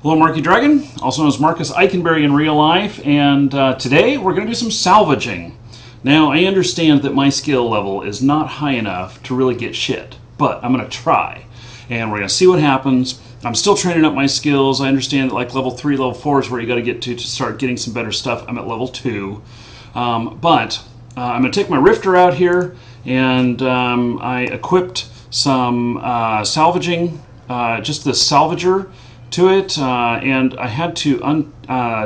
Hello, Markee Dragon, also known as Marcus Eikenberry in real life, and today we're going to do some salvaging. Now, I understand that my skill level is not high enough to really get shit, but I'm going to try, and we're going to see what happens. I'm still training up my skills. I understand that like level 3, level 4 is where you got to get to start getting some better stuff. I'm at level 2, but I'm going to take my Rifter out here, and I equipped some salvaging, just the salvager to it, and I had to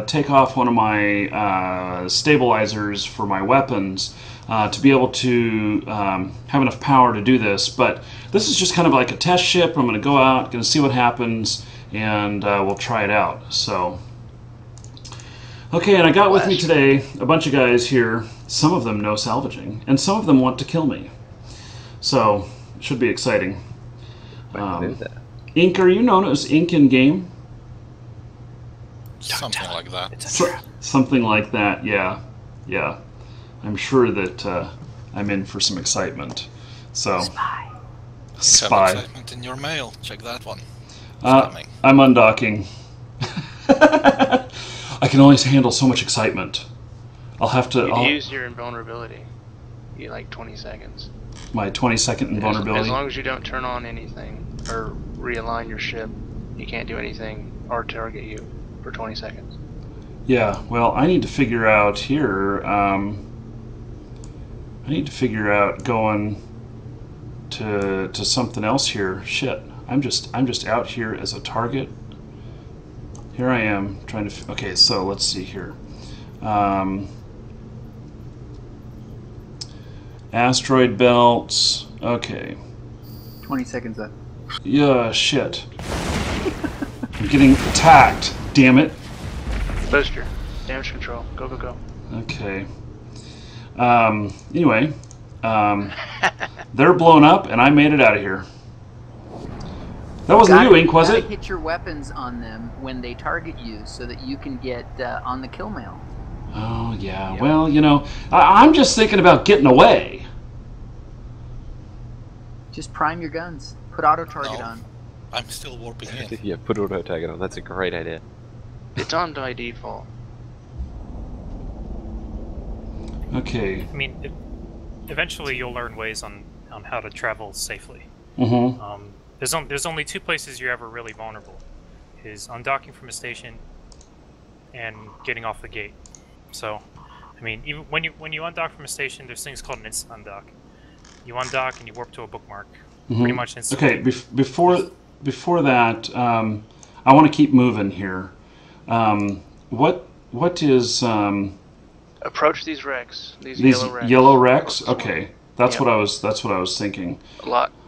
take off one of my stabilizers for my weapons to be able to have enough power to do this. But this is just kind of like a test ship. I'm going to go out, going to see what happens, and we'll try it out. So, okay, and I got with me today a bunch of guys here. Some of them know salvaging, and some of them want to kill me. So, it should be exciting. Ink, are you known as Ink in game? Something like that. Something like that, yeah. Yeah. I'm sure that I'm in for some excitement. So, Spy. Spy. Excitement in your mail. Check that one. I'm undocking. I can only handle so much excitement. I'll have to... You use your invulnerability. You like 20 seconds. My 20-second invulnerability? As long as you don't turn on anything or realign your ship, you can't do anything or target you for 20 seconds. Yeah, well, I need to figure out here... I need to figure out going to something else here. Shit, I'm just out here as a target. Here I am trying to... Okay, so let's see here. Asteroid belts. Okay. 20 seconds up. Yeah, shit. I'm getting attacked. Damn it. Booster. Damage control. Go, go, go. Okay. Anyway, they're blown up, and I made it out of here. That wasn't you, Ink, was it? Hit your weapons on them when they target you, so that you can get on the kill mail. Oh yeah. Yep. Well, you know, I'm just thinking about getting away. Just prime your guns. Put auto target on. I'm still warping in. Yeah, put auto target on. That's a great idea. It's on by default. Okay. I mean, eventually you'll learn ways on how to travel safely. Mm-hmm. There's only two places you're ever really vulnerable: is undocking from a station and getting off the gate. So, I mean, even when you undock from a station, there's things called an instant undock. You undock and you warp to a bookmark, pretty much instantly. Okay, before that, I want to keep moving here. What is approach these wrecks? These yellow wrecks. Okay, that's what I was thinking.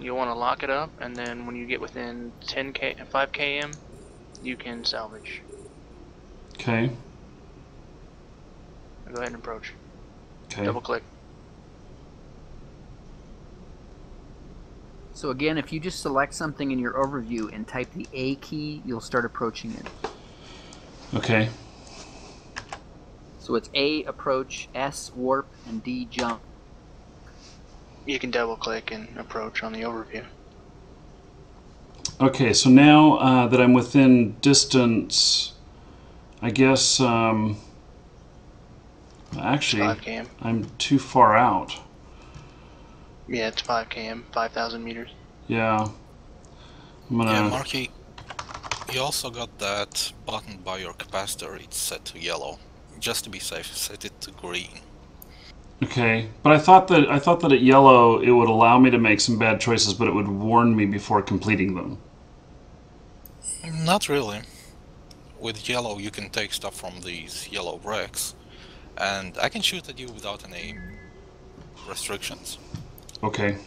You want to lock it up, and then when you get within 5 km, you can salvage. Okay. Go ahead and approach. Okay. Double click. So again, if you just select something in your overview and type the A key, you'll start approaching it. Okay. So it's A approach, S warp, and D jump. You can double click and approach on the overview. Okay, so now that I'm within distance, I guess actually 5 km. I'm too far out. Yeah, it's 5 km, 5,000 meters. Yeah. I'm gonna... Yeah, Markee, you also got that button by your capacitor. It's set to yellow. Just to be safe, set it to green. Okay, but I thought that at yellow it would allow me to make some bad choices, but it would warn me before completing them. Not really. With yellow, you can take stuff from these yellow wrecks, and I can shoot at you without any restrictions. Okay.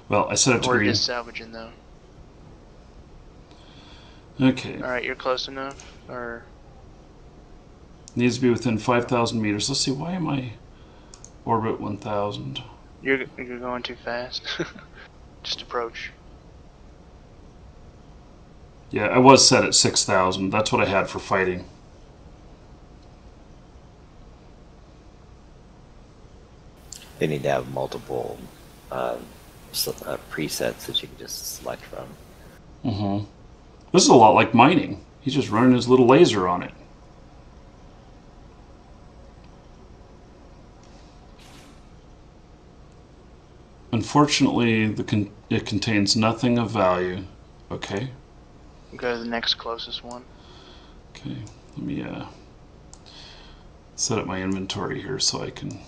Well, I set it to green. Or just salvaging though. Okay. Alright, you're close enough, or... Needs to be within 5,000 meters. Let's see, why am I orbit 1,000? You're going too fast. Just approach. Yeah, I was set at 6,000. That's what I had for fighting. They need to have multiple presets that you can just select from. Mm-hmm. This is a lot like mining. He's just running his little laser on it. Unfortunately, it contains nothing of value. Okay. Go to the next closest one. Okay. Let me set up my inventory here so I can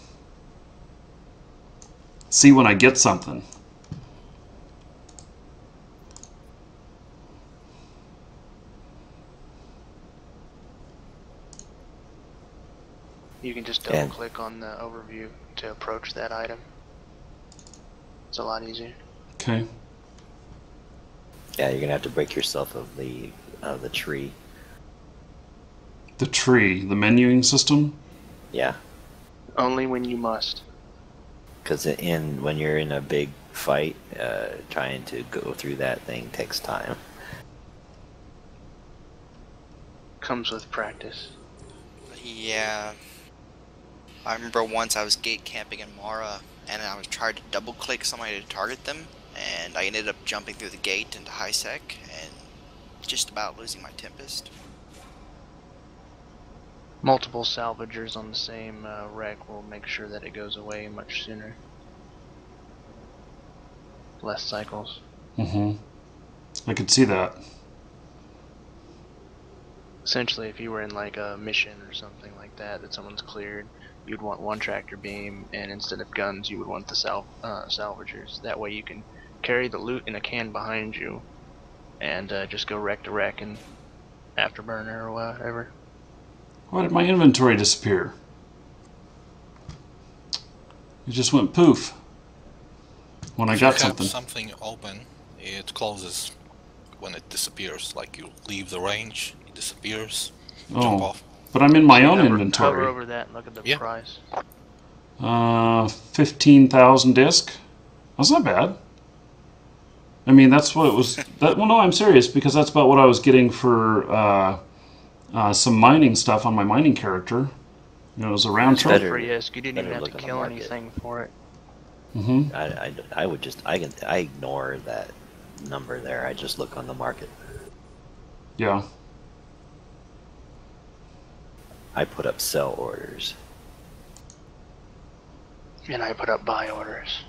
see when I get something. You can just double click on the overview to approach that item. It's a lot easier. Okay. Yeah, you're gonna have to break yourself of the tree. The tree, the menuing system? Yeah, Only when you must. because when you're in a big fight, trying to go through that thing takes time. Comes with practice. Yeah. I remember once I was gate camping in Mara, and I was trying to double click somebody to target them, and I ended up jumping through the gate into high sec, and just about losing my Tempest. Multiple salvagers on the same wreck will make sure that it goes away much sooner. Less cycles. Mm-hmm. I could see that. Essentially, if you were in like a mission or something like that someone's cleared, you'd want one tractor beam, and instead of guns, you would want the salvagers. That way you can carry the loot in a can behind you, and just go wreck to wreck and afterburner or whatever. Why did my inventory disappear? It just went poof when I got If you something. have something open, it closes when it disappears. Like you leave the range, it disappears, jump Oh, off. but I'm in my own Hover inventory. over that and look at the Yeah. price. 15,000 disc. That's not bad. I mean, that's what it was. Well, no, I'm serious, because that's about what I was getting for some mining stuff on my mining character. You know, it was a round It's trip. better- for Yisk. You didn't even better have look to on the kill market. anything for it. Mm-hmm. I ignore that number there. I just look on the market. Yeah. I put up sell orders. And I put up buy orders.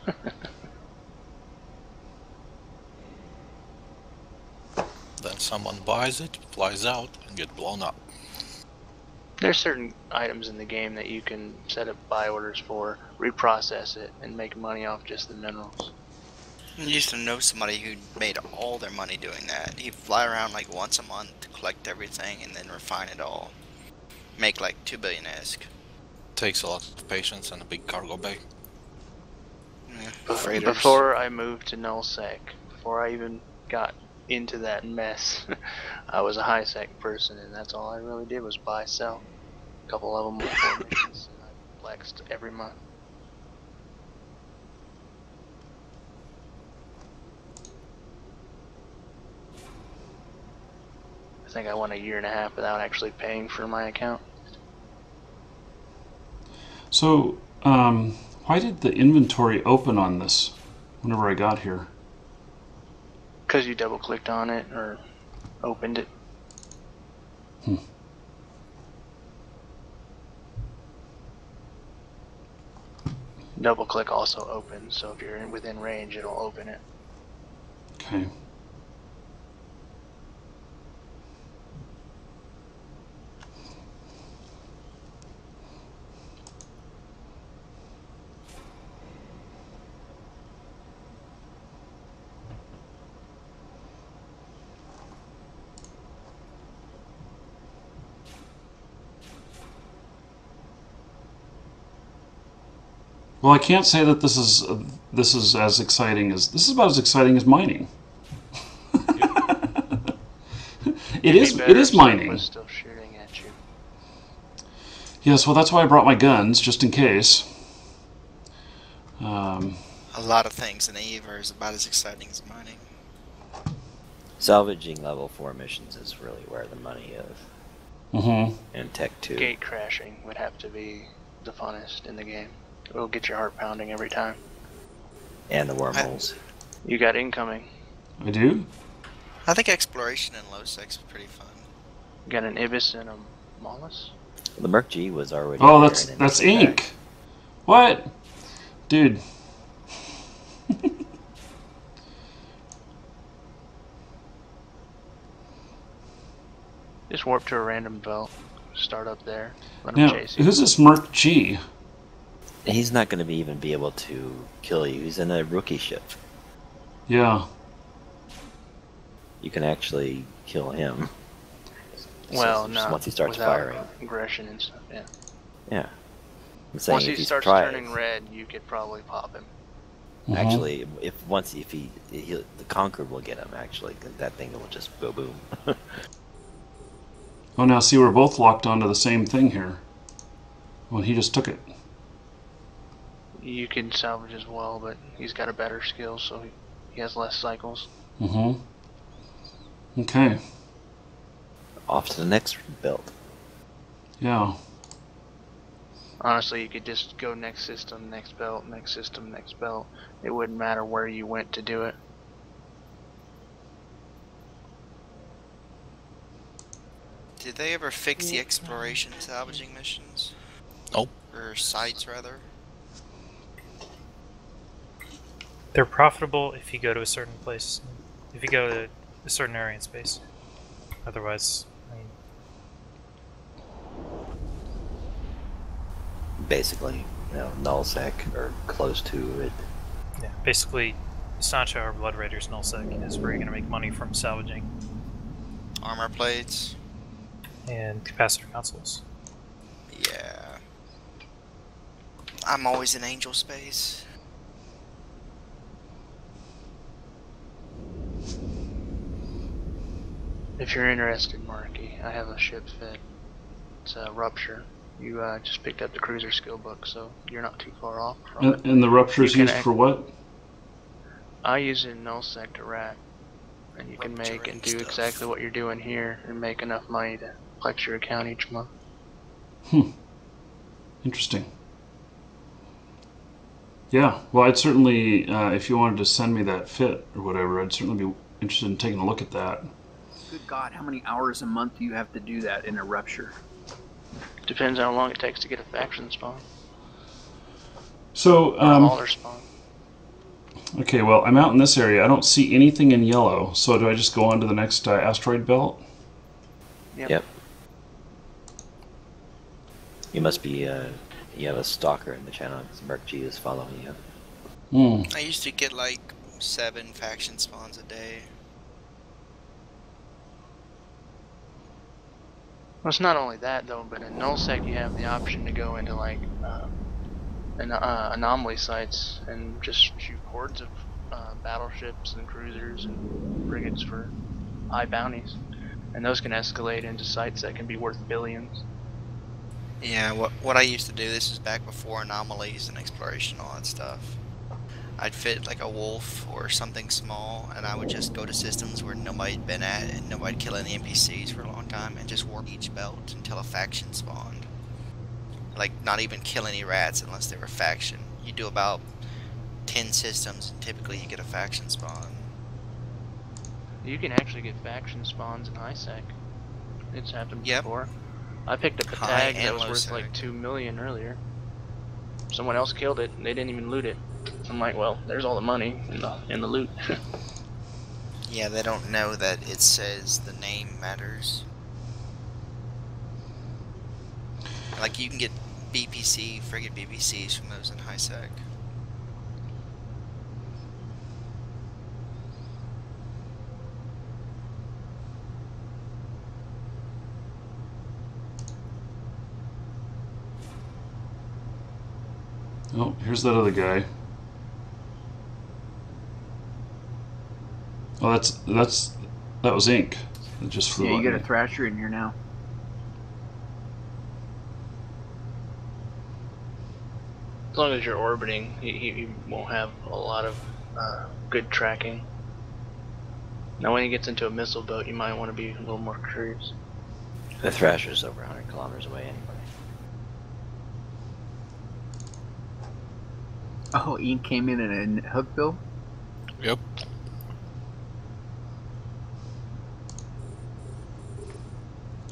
Then someone buys it, flies out, and get blown up. There's certain items in the game that you can set up buy orders for, reprocess it, and make money off just the minerals. I used to know somebody who made all their money doing that. He'd fly around like once a month to collect everything and then refine it all. Make like 2 billion ISK. Takes a lot of patience and a big cargo bay. Yeah, freighters. Before I moved to nullsec, before I even got into that mess, I was a high sec person, and that's all I really did was buy, sell. A couple of them before missions, and I flexed every month. I think I went a year and a half without actually paying for my account. So, why did the inventory open on this whenever I got here? Because you double clicked on it or opened it. Double click also opens, so if you're within range, it'll open it. Okay. Well, I can't say that this is as exciting as this is about as exciting as mining. It is mining. Was still shooting at you. Yes, well, that's why I brought my guns, just in case. A lot of things in Eve are about as exciting as mining. Salvaging level 4 missions is really where the money is. Mm-hmm. And Tech 2. Gate crashing would have to be the funnest in the game. It'll get your heart pounding every time. And the wormholes. You got incoming. I do? I think exploration in low sex is pretty fun. You got an Ibis and a Mollusk. The Markee was already. Oh, there that's and that's then it came ink. What, dude? Just warp to a random belt. Start up there. Let him Now, chase you. who's this Markee? back. He's not going to even be able to kill you. He's in a rookie ship. Yeah. You can actually kill him. Well, So, no. once he starts without firing. aggression and stuff. Yeah. Yeah. I'm saying Once he if he's starts pri- turning red, you could probably pop him. Mhm. Actually, if the Conqueror will get him. Actually, 'cause that thing will just go boom. Oh, now see, we're both locked onto the same thing here. Well, he just took it. You can salvage as well, but he's got a better skill, so he has less cycles. Mm-hmm. Okay. Off to the next belt. Yeah. Honestly, you could just go next system, next belt, next system, next belt. It wouldn't matter where you went to do it. Did they ever fix the exploration salvaging missions? Nope. Or sites, rather? They're profitable if you go to a certain place, if you go to a certain area in space. Otherwise, I mean, Basically, nullsec or close to it. yeah, basically, Sancho or Blood Raiders nullsec is where you're going to make money from salvaging Armor plates? and capacitor consoles. Yeah. I'm always in angel space. If you're interested, Markee, I have a ship fit. It's a Rupture. You just picked up the cruiser skill book, so you're not too far off from it. And the rupture is You can used for what? I use it in nullsec to rack, and you can make Rupturing and do stuff. exactly what you're doing here and make enough money to flex your account each month. Interesting. Yeah, well, I'd certainly, if you wanted to send me that fit or whatever, I'd certainly be interested in taking a look at that. Good God, how many hours a month do you have to do that in a rupture? Depends how long it takes to get a faction spawn. So, Or a hauler spawn. okay, well, I'm out in this area. I don't see anything in yellow, so do I just go on to the next asteroid belt? Yep. You must be. You have a stalker in the channel because Markee is following you. Hmm. I used to get like 7 faction spawns a day. Well, it's not only that though, but in nullsec you have the option to go into like anomaly sites and just shoot hordes of battleships and cruisers and frigates for high bounties, and those can escalate into sites that can be worth billions. Yeah, what I used to do, this is back before anomalies and exploration, all that stuff. I'd fit like a wolf or something small, and I would just go to systems where nobody'd been at and nobody'd kill any NPCs for a long time, and just warp each belt until a faction spawned. Like, not even kill any rats unless they were faction. You do about 10 systems, and typically you get a faction spawn. You can actually get faction spawns in HiSec. It's happened Yep. before. I picked up a High tag that and was low worth sec. like 2 million earlier. Someone else killed it and they didn't even loot it. I'm like, well, there's all the money in the loot. Yeah, they don't know that it says the name matters. Like, you can get BPC, frigate BPCs from those in HiSec. Oh, here's that other guy. Oh, that was ink. It just flew Yeah, you at got a me. Thrasher in here now. As long as you're orbiting, he won't have a lot of good tracking. Now when he gets into a missile boat, you might want to be a little more curious. The Thrasher's over 100 kilometers away anyway. Oh, Ian came in a hook bill? Yep.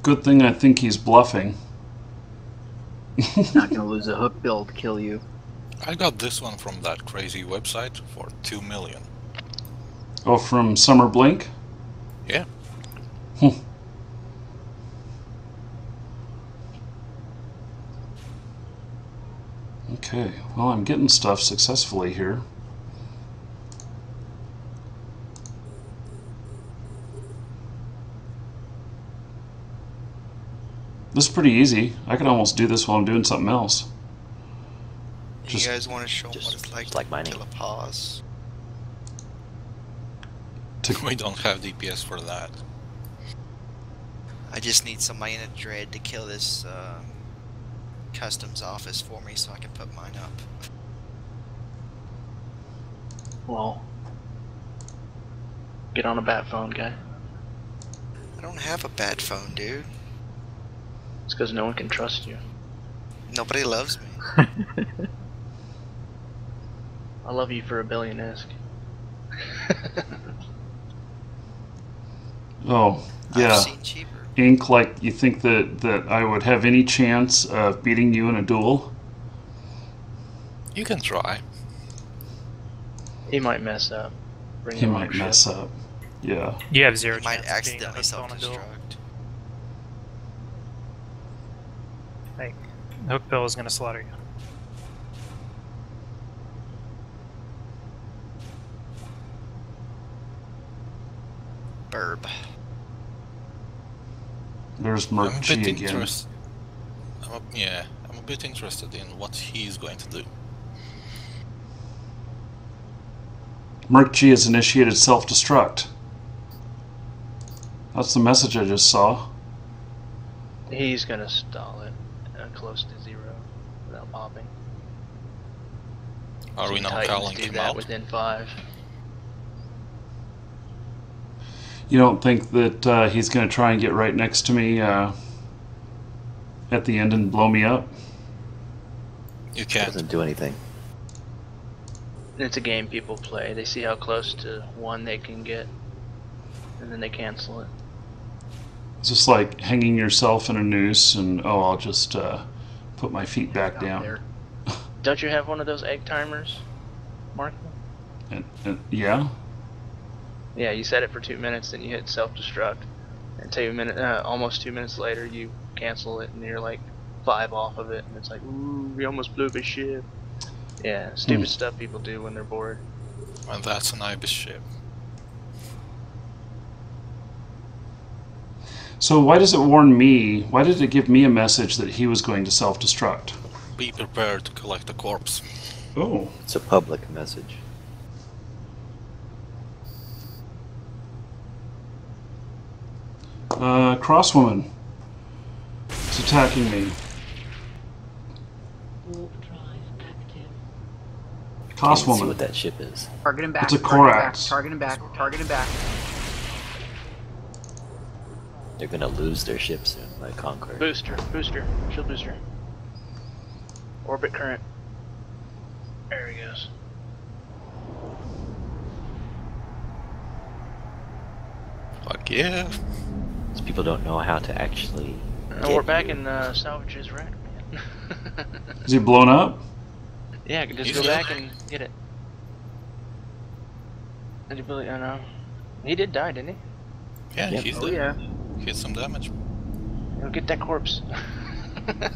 Good thing I think he's bluffing. Not gonna lose a hook bill to kill you. I got this one from that crazy website for 2 million. Oh, from Summer Blink? Yeah. Okay, well, I'm getting stuff successfully here. This is pretty easy. I could almost do this while I'm doing something else. You guys want to show them what it's like to mining. kill a pause? We don't have DPS for that. I just need somebody in a dread to kill this customs office for me so I can put mine up. Well, get on a bat phone, guy. I don't have a bad phone, dude. It's because no one can trust you. Nobody loves me. I love you for a billion-esque. Oh, yeah. I've seen cheaper. Ink, like, you think that I would have any chance of beating you in a duel? You can try. He might mess up. Bring He the wrong might ship. mess up. Yeah. You have zero I might chance of being a accidentally hook bill on a duel. self-destruct. Like, hook bill is gonna slaughter you. Burb. There's I'm a Markee bit again. interested. I'm a bit interested in what he's going to do. Markee has initiated self-destruct. That's the message I just saw. He's gonna stall it close to 0 without popping. Are we See now Titans calling do him that out? within 5. You don't think that he's going to try and get right next to me at the end and blow me up? You can't. Doesn't do anything. It's a game people play. They see how close to 1 they can get, and then they cancel it. It's just like hanging yourself in a noose and, oh, I'll just put my feet back Out down. there. Don't you have one of those egg timers, Mark? And yeah? Yeah, you set it for 2 minutes, then you hit self-destruct, and 2 minutes, almost 2 minutes later, you cancel it, and you're like 5 off of it, and it's like, ooh, we almost blew up his ship. Yeah, stupid stuff people do when they're bored. And that's an Ibis ship. So why does it warn me? Why did it give me a message that he was going to self-destruct? Be prepared to collect a corpse. Oh. It's a public message. Crosswoman. It's attacking me. Can't see Crosswoman. what that ship is. Target him back. It's a target him back, Korax. Target him back. Target him back. They're gonna lose their ship soon by Conqueror. Booster, shield booster. Orbit current. There he goes. Fuck yeah. These people don't know how to actually. Oh, we're back in Salvage's wreck, man. Is he blown up? Yeah, I can just He's go still back there. and get it. Did he really? I know. He did die, didn't he? Yeah, Yep. he's Oh there. yeah. Hit some damage. Go get that corpse.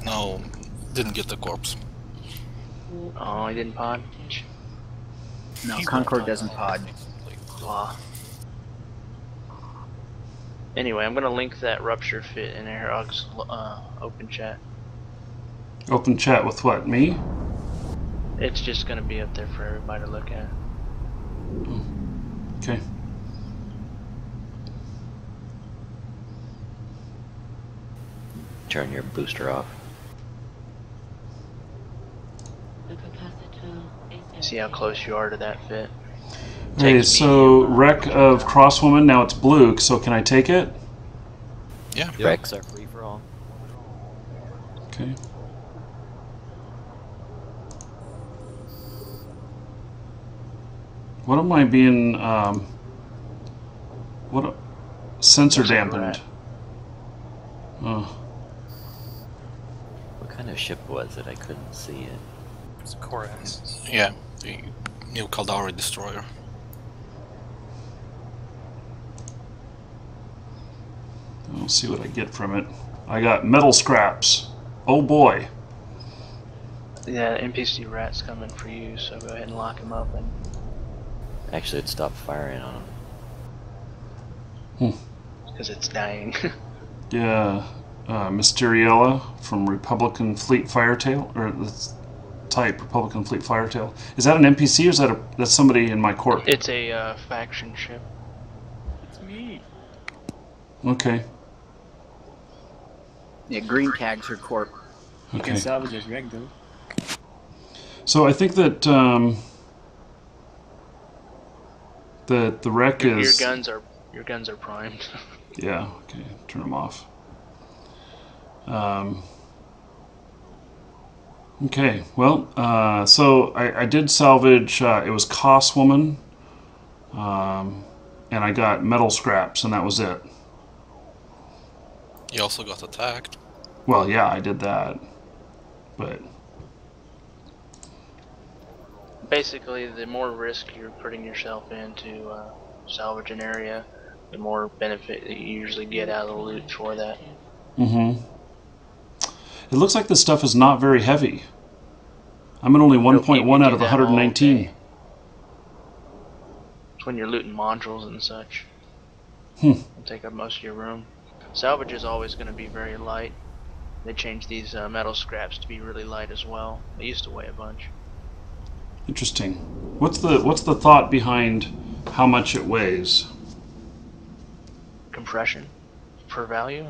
No, didn't get the corpse. Oh, he didn't pod. No, He Concord won't doesn't pod. Wow. Anyway, I'm gonna link that rupture fit in Airhog's open chat. Open chat with what? Me? It's just gonna be up there for everybody to look at. Okay. Turn your booster off. See how close you are to that fit. Okay, Takes so medium, wreck of Crosswoman, now it's blue, so can I take it? Yeah. Wrecks are free for all. Okay. What am I being, sensor Looks like a dampened? rat. Oh. What kind of ship was it? I couldn't see it. It's a core S. Yeah, the new Caldari destroyer. I'll see what I get from it. I got metal scraps. Oh boy. Yeah, NPC rat's coming for you, so go ahead and lock him up and Actually, it stopped firing on him. because it's dying. Yeah. Mysteriella from Republican Fleet Firetail, or the type Republican Fleet Firetail. Is that an NPC or is that that's somebody in my corp? It's a faction ship. It's me. Okay. Yeah, green tags her corp. You can Okay. salvage his wreck though. So I think that the wreck Your is. guns are primed. Yeah. Okay. Turn them off. Okay. Well, so I did salvage. It was Koss Woman, and I got metal scraps, and that was it. You also got attacked. Well, yeah, I did that, but Basically, the more risk you're putting yourself into salvage an area, the more benefit that you usually get out of the loot for that. mm-hmm. It looks like this stuff is not very heavy. I'm at only Nope, you 1.1 can out do of that all 119. day. It's when you're looting modules and such. Hmm. It'll take up most of your room. Salvage is always going to be very light. They changed these metal scraps to be really light as well. They used to weigh a bunch. Interesting. What's the thought behind how much it weighs? Compression per value.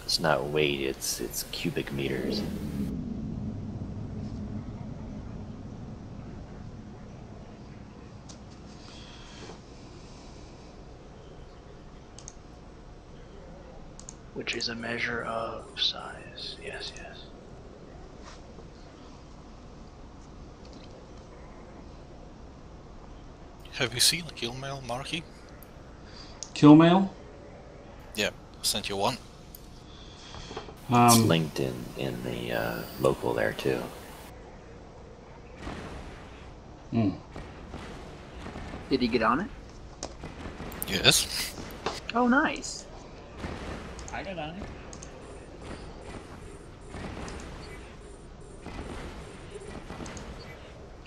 It's not weight, it's cubic meters. Which is a measure of size. Yes, yes. Have you seen a kill mail, Markee? Kill mail? Yeah, I sent you one. It's linked in the local there too. Did he get on it? Yes. Oh, nice. I got on it.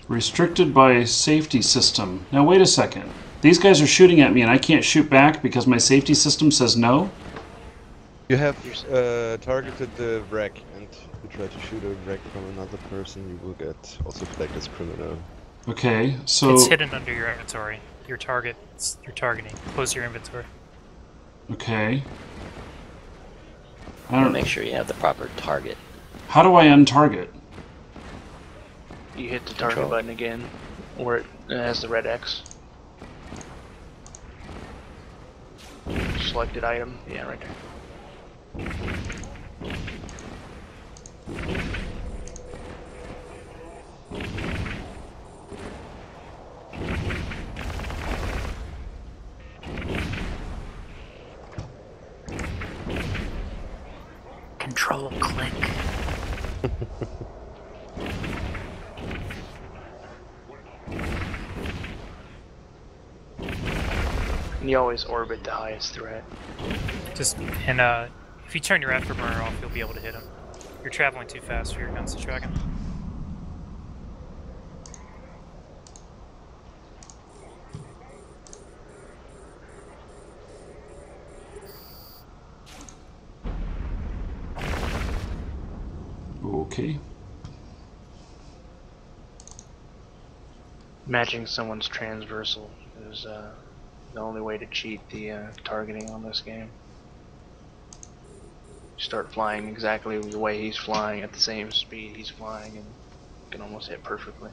Restricted by safety system. Now wait a second. These guys are shooting at me and I can't shoot back because my safety system says no? You have targeted the wreck, and you try to shoot a wreck from another person, you will get also flagged as criminal. Okay, so... It's hidden under your inventory. Your target, you're targeting. Close your inventory. Okay. I You don't... make sure you have the proper target. How do I untarget? You hit the target Control. button again, where it has the red X. Selected item. Yeah, right there. Control click. And you always orbit the highest threat. Just and if you turn your afterburner off, you'll be able to hit him. You're traveling too fast for your guns to track him. Okay. Matching someone's transversal is the only way to cheat the targeting on this game. You start flying exactly the way he's flying at the same speed he's flying, and you can almost hit perfectly.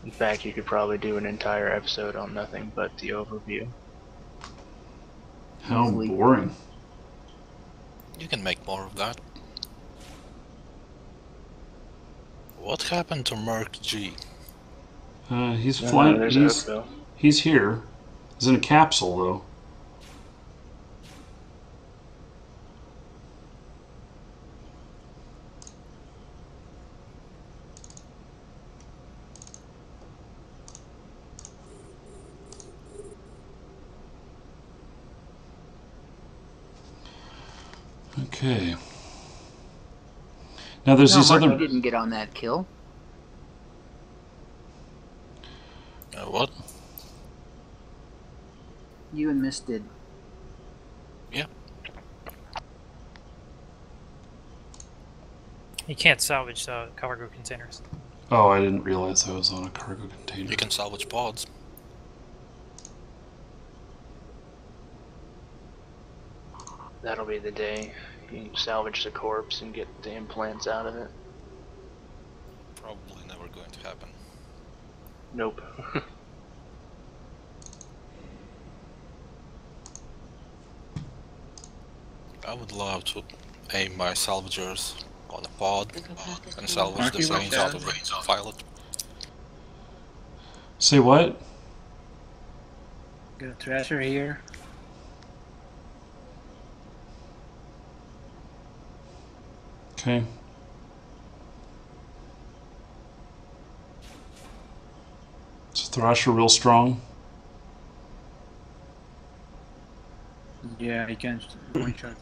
In fact, you could probably do an entire episode on nothing but the overview. How easily. boring. You can make more of that. What happened to Markee? He's No, flying. there's a hookbill. He's here. He's in a capsule, though. Okay. Now there's these Mark, other. you didn't get on that kill. What? You and Miss did. Yeah. You can't salvage cargo containers. Oh, I didn't realize I was on a cargo container. You can salvage pods. That'll be the day. You can salvage the corpse and get the implants out of it. Probably never going to happen. Nope. I would love to aim my salvagers on a pod and salvage the Markee, brains watch out out. of the pilot. Say what? Got a treasure here. Okay. Is Thrasher real strong? Yeah, you can one shot.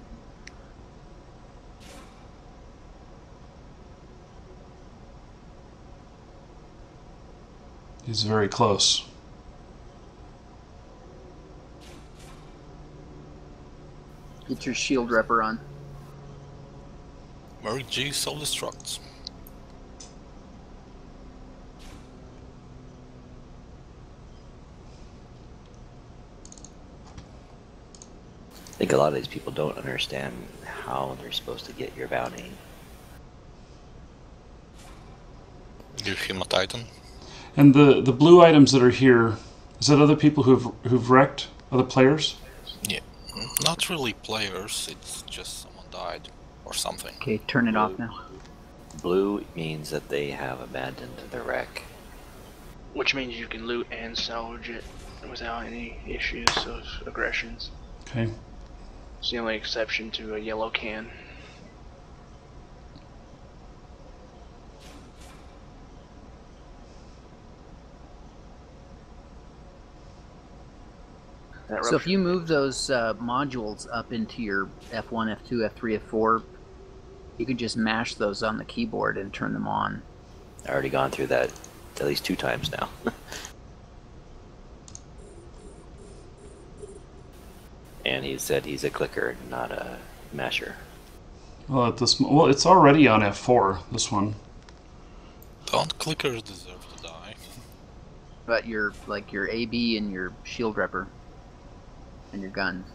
He's very close. Get your shield repper on. Markee self-destructs. I think a lot of these people don't understand how they're supposed to get your bounty. Give him a Titan. And the blue items that are here, is that other people who've wrecked other players? Yeah. Not really players, it's just someone died or something. Okay, turn it off now. Blue means that they have abandoned the wreck. Which means you can loot and salvage it without any issues of aggressions. Okay. It's the only exception to a yellow can. So if you move those modules up into your F1, F2, F3, F4, you can just mash those on the keyboard and turn them on. I've already gone through that at least 2 times now. And he said he's a clicker, not a masher. Well, it's already on F4. This one. Don't clickers deserve to die? But your AB and your shield repper and your guns.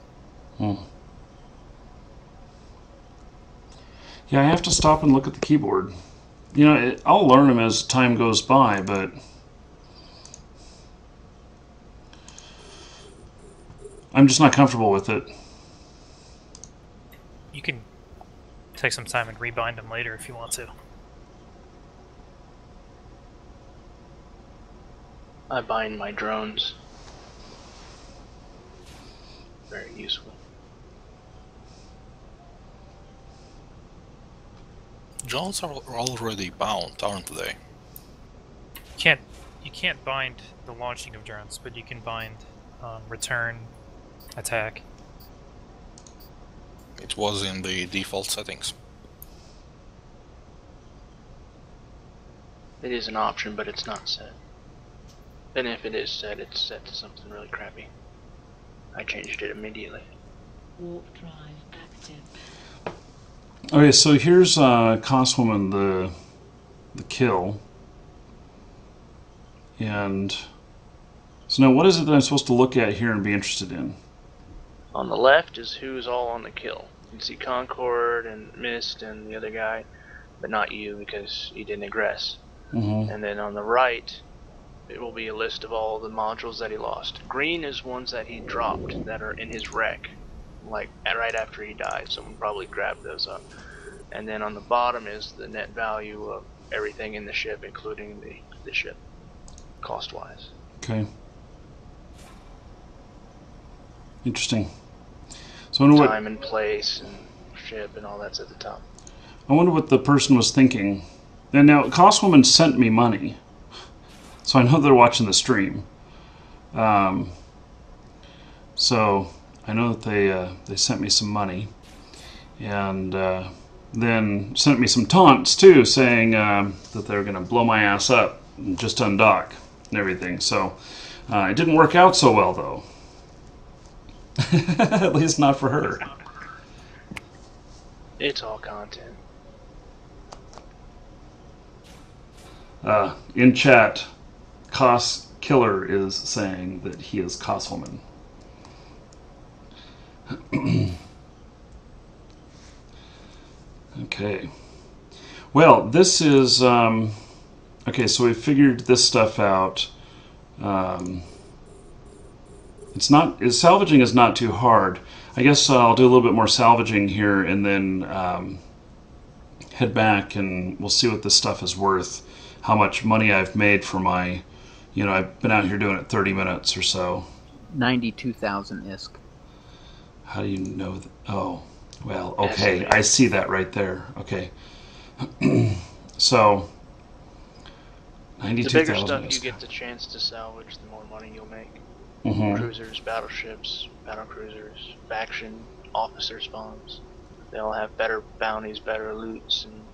Yeah, I have to stop and look at the keyboard. You know, I'll learn them as time goes by, but I'm just not comfortable with it. You can take some time and rebind them later if you want to. I bind my drones. Very useful. Drones are already bound, aren't they? You can't bind the launching of drones, but you can bind return, attack. It was in the default settings. It is an option, but it's not set. And if it is set, it's set to something really crappy. I changed it immediately. Warp drive active. Okay, so here's Costwoman, the kill. And so now what is it that I'm supposed to look at here and be interested in? On the left is who's all on the kill. You can see Concord and Mist and the other guy, but not you because you didn't aggress. Mm-hmm. And then on the right, it will be a list of all the modules that he lost. Green is ones that he dropped that are in his wreck. like right after he died. Someone probably grabbed those up. And then on the bottom is the net value of everything in the ship, including the ship, cost-wise. Okay. Interesting. So I wonder Time and place and ship and all that's at the top. I wonder what the person was thinking. And now, Costwoman sent me money, so I know they're watching the stream. So I know that they sent me some money, and then sent me some taunts too, saying that they were going to blow my ass up and just undock and everything. So it didn't work out so well, though. At least not for her. It's all content. In chat, Cos Killer is saying that he is Coswoman. Okay. Well, this is okay. So we figured this stuff out. Salvaging is not too hard. I guess I'll do a little bit more salvaging here, and then head back, and we'll see what this stuff is worth. How much money I've made for my, I've been out here doing it 30 minutes or so. 92,000 ISK. How do you know that? Oh, well, okay. I see that right there. Okay. So, 92,000 The bigger stuff you get the chance to salvage, the more money you'll make. Mm-hmm. Cruisers, battleships, battlecruisers, faction, officer spawns. They all have better bounties, better loots, and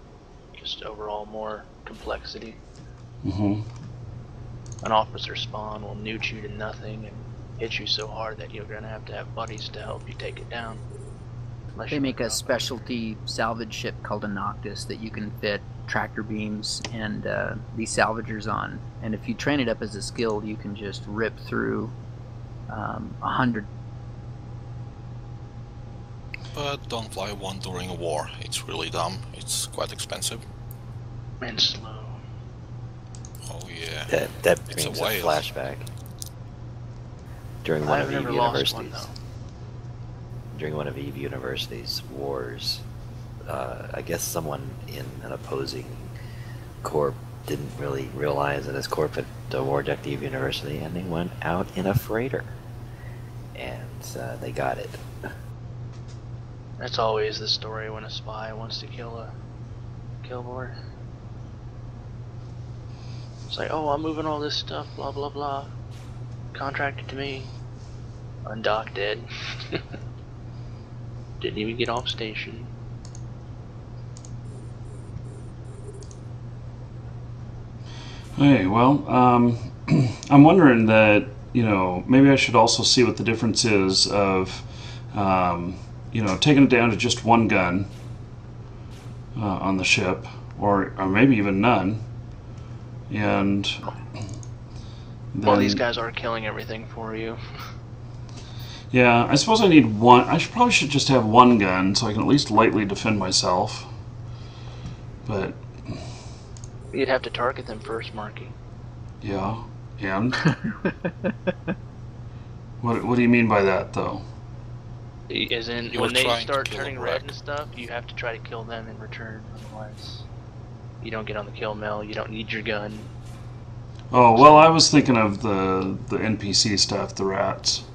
just overall more complexity. Mm-hmm. An officer spawn will newt you to nothing and hit you so hard that you're gonna have to have buddies to help you take it down. They make a specialty salvage ship called a Noctis that you can fit tractor beams and these salvagers on. And if you train it up as a skill, you can just rip through 100. But don't fly one during a war. It's really dumb. It's quite expensive. And slow. Oh yeah. That It's brings a a whale. flashback. During one of Eve University's, wars, I guess someone in an opposing corp didn't really realize that his corp had warjacked Eve University, and they went out in a freighter, and they got it. That's always the story when a spy wants to kill a killboard. It's like, oh, I'm moving all this stuff, blah blah blah. Contracted to me. Undocked dead. Didn't even get off station. Hey, well, I'm wondering that, maybe I should also see what the difference is of, taking it down to just one gun on the ship, or maybe even none. And then, Well, these guys are killing everything for you. Yeah, I suppose I need one. Probably should just have one gun so I can at least lightly defend myself. But You'd have to target them first, Markee. yeah, and what do you mean by that, though? As in, You when were they trying to start kill turning a red wreck. and stuff, you have to try to kill them in return. Otherwise, you don't get on the kill mill. You don't need your gun. Oh, well, I was thinking of the NPC stuff, the rats.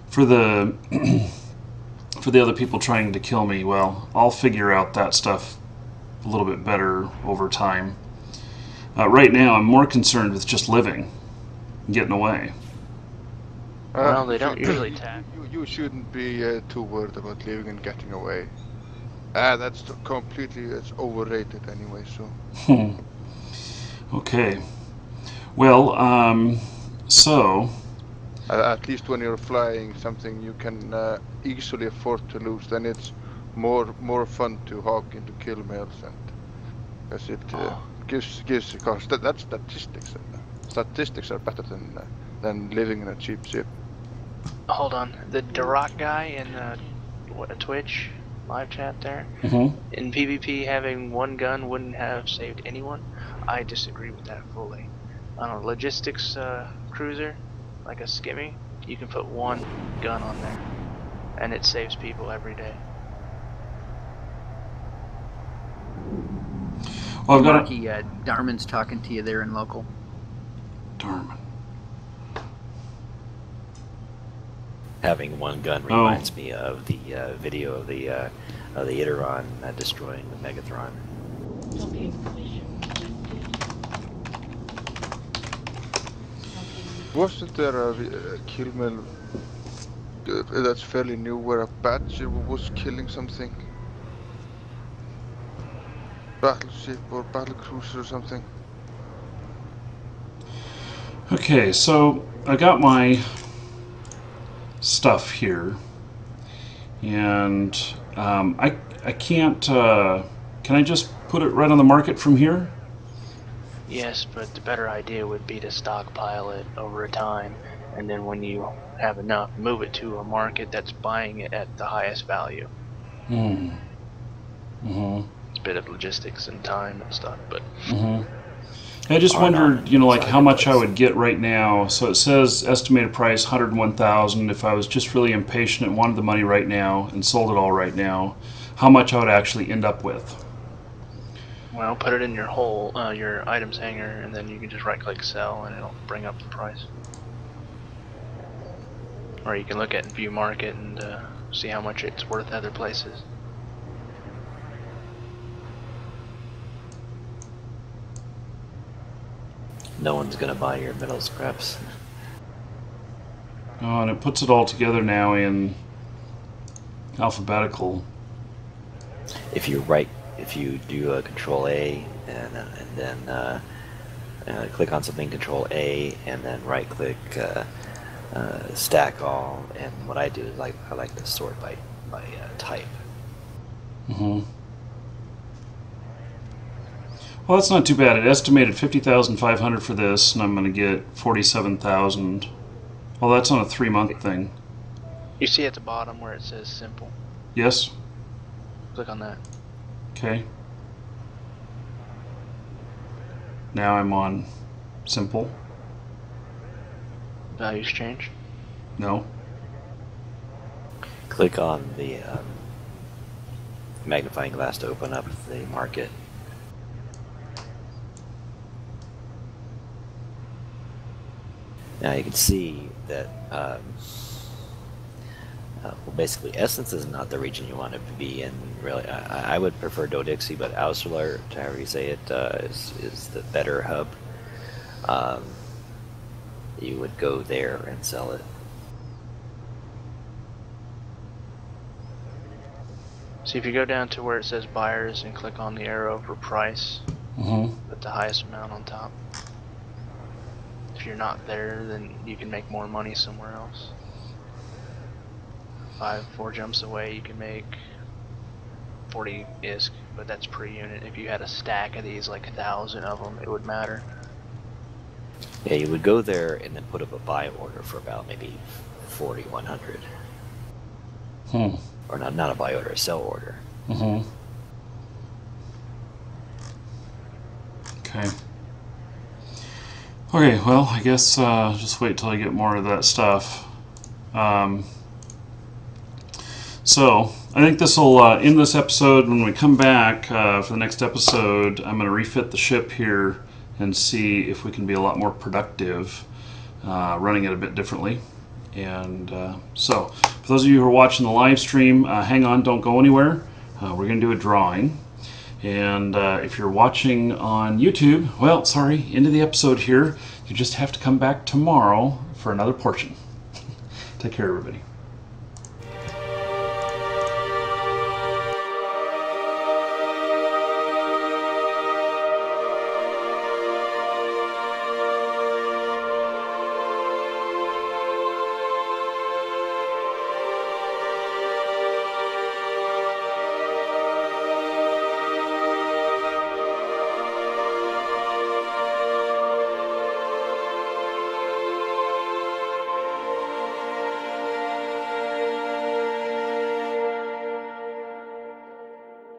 For the for the other people trying to kill me, well, I'll figure out that stuff a little bit better over time. Right now, I'm more concerned with just living and getting away. Well, they don't usually attack. You shouldn't be too worried about living and getting away. That's overrated anyway, so. Okay. Well, so... At least when you're flying something you can easily afford to lose, then it's more fun to hog into kill mails, and because it gives cost. That's statistics. Statistics are better than living in a cheap ship. Hold on, the Duroc guy in Twitch live chat there. Mm-hmm. In PvP, having one gun wouldn't have saved anyone. I disagree with that fully. On a logistics cruiser, like a skimmy, You can put one gun on there, and it saves people every day. Well, I've got Markee, Darman's talking to you there in local. Darman. Having one gun reminds me of the video of the Iteron destroying the Megatron. Wasn't there a kill mill that's fairly new where a badger was killing something? Battleship or battlecruiser or something? Okay, so I got my stuff here, and I can't. Can I just put it right on the market from here? Yes, but the better idea would be to stockpile it over time, and then when you have enough, move it to a market that's buying it at the highest value. Hmm. Mm-hmm. It's a bit of logistics and time and stuff, but... Mm-hmm. I just wondered, you know, like how much I would get right now. So it says estimated price $101,000. If I was just really impatient and wanted the money right now and sold it all right now, how much I would actually end up with? Well, put it in your whole, your items hanger, and then you can just right-click sell, and it'll bring up the price. Or you can look at view market and see how much it's worth other places. No one's gonna buy your metal scraps. Oh, and it puts it all together now in alphabetical. If you do a Control A and then click on something, Control A, and then right click stack all, and what I do is I like to sort by type. Mm-hmm. Well, that's not too bad. It estimated $50,500 for this, and I'm going to get $47,000. Well, that's on a 3-month thing. You see at the bottom where it says simple? Yes? Click on that. Okay. Now I'm on simple. Values change? No. Click on the magnifying glass to open up the market. Now you can see that well, basically Essence is not the region you want to be in. Really, I would prefer Dodixie, but Austerlar, however you say it, is the better hub. You would go there and sell it. See, if you go down to where it says buyers and click on the arrow for price, put the highest amount on top. If you're not there, then you can make more money somewhere else. 4 jumps away, you can make 40 ISK, but that's per unit. If you had a stack of these, like 1,000 of them, it would matter. Yeah, you would go there and then put up a buy order for about maybe 4,100. Or not a buy order, a sell order. Okay. Okay, well, I guess just wait till I get more of that stuff. So, I think this will end this episode. When we come back for the next episode, I'm going to refit the ship here and see if we can be a lot more productive running it a bit differently. And so, for those of you who are watching the live stream, hang on, don't go anywhere. We're going to do a drawing. And if you're watching on YouTube, well, sorry, end of the episode here. You just have to come back tomorrow for another portion. Take care, everybody.